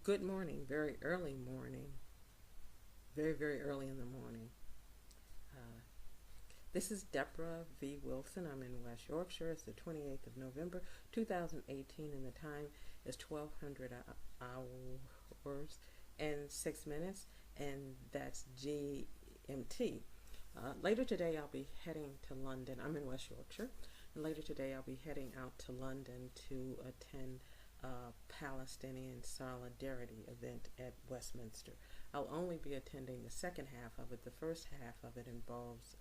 Good morning, very early morning, very, very early in the morning. Uh, this is Debra V. Wilson. I'm in West Yorkshire. It's the 28th of November, 2018, and the time is 1200 hours and 6 minutes, and that's GMT. Later today, I'll be heading to London. I'm in West Yorkshire, and later today, I'll be heading out to London to attend Palestinian solidarity event at Westminster. I'll only be attending the second half of it. The first half of it involves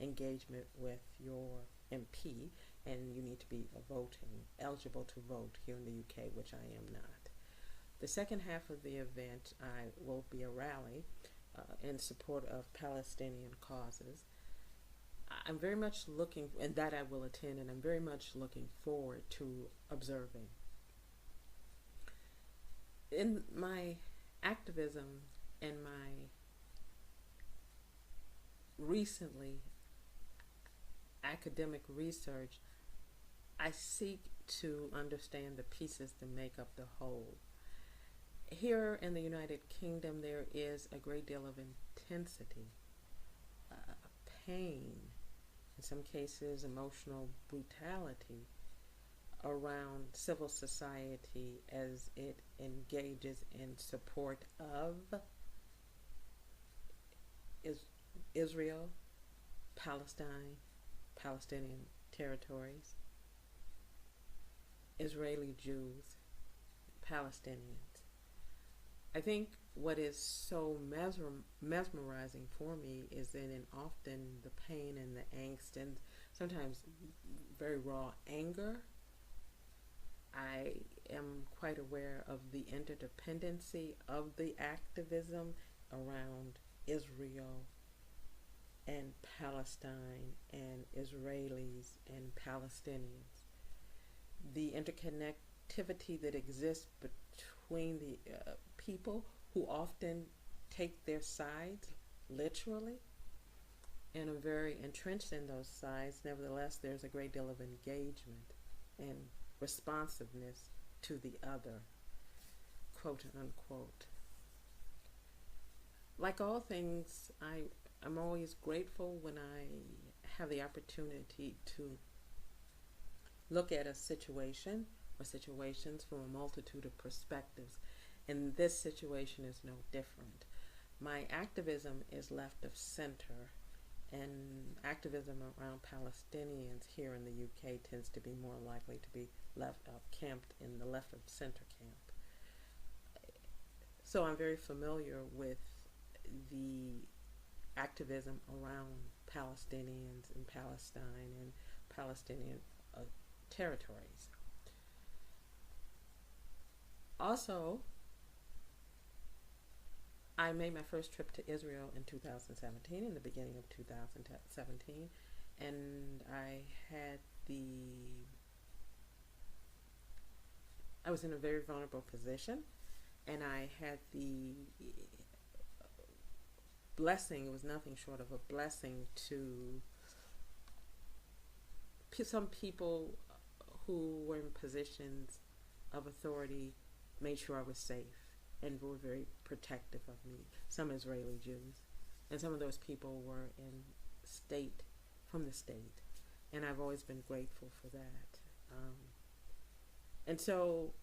engagement with your MP, and you need to be eligible to vote here in the UK, which I am not. The second half of the event, I will be a rally in support of Palestinian causes. I'm very much and that I will attend, and I'm very much looking forward to observing. In my activism and my recently academic research, I seek to understand the pieces that make up the whole. Here in the United Kingdom, there is a great deal of intensity, pain, in some cases emotional brutality around civil society as it engages in support of Israel, Palestine, Palestinian territories, Israeli Jews, Palestinians. I think what is so mesmerizing for me is that in often the pain and the angst and sometimes very raw anger, I am quite aware of the interdependency of the activism around Israel and Palestine and Israelis and Palestinians. The interconnectivity that exists between the people who often take their sides literally and are very entrenched in those sides. Nevertheless, there's a great deal of engagement and responsiveness to the other, quote unquote. Like all things, I'm always grateful when I have the opportunity to look at a situation or situations from a multitude of perspectives, and this situation is no different. My activism is left of center, and activism around Palestinians here in the UK tends to be more likely to be camped in the left of center camp. So I'm very familiar with the activism around Palestinians in Palestine and Palestinian territories. Also, I made my first trip to Israel in 2017, in the beginning of 2017, and I was in a very vulnerable position, and I had the blessing, it was nothing short of a blessing, to some people who were in positions of authority made sure I was safe and were very protective of me. Some Israeli Jews, and some of those people were from the state, and I've always been grateful for that. And so,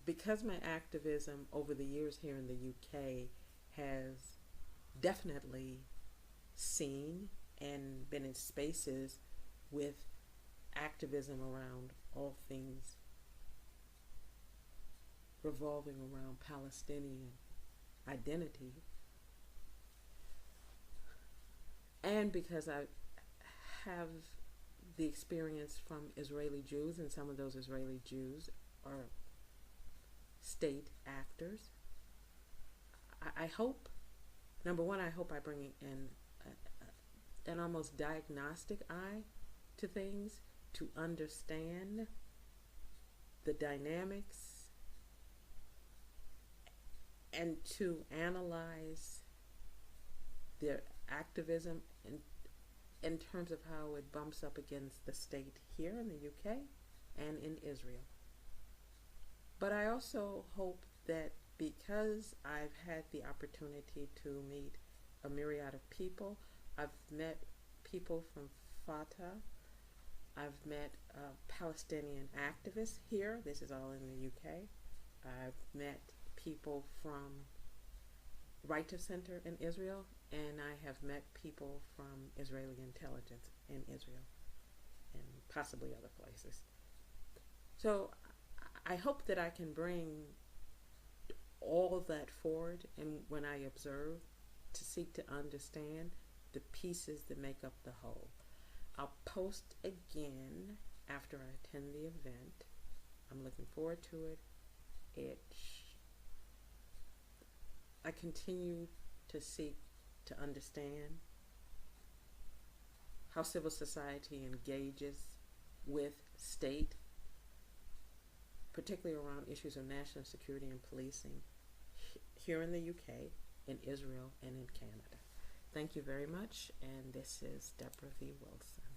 because my activism over the years here in the UK has definitely seen and been in spaces with activism around all things revolving around Palestinian identity, and because I have the experience from Israeli Jews, and some of those Israeli Jews are state actors, I hope, number one, I hope I bring in an almost diagnostic eye to things, to understand the dynamics and to analyze their activism in terms of how it bumps up against the state here in the UK and in Israel. But I also hope that because I've had the opportunity to meet a myriad of people. I've met people from Fatah. I've met Palestinian activists here. This is all in the UK. I've met people from Right to Center in Israel, and I have met people from Israeli intelligence in Israel and possibly other places. So I hope that I can bring all of that forward, and when I observe, to seek to understand the pieces that make up the whole. I'll post again after I attend the event. I'm looking forward to it. I continue to seek to understand how civil society engages with state, particularly around issues of national security and policing here in the UK, in Israel, and in Canada. Thank you very much, and this is Debra V. Wilson.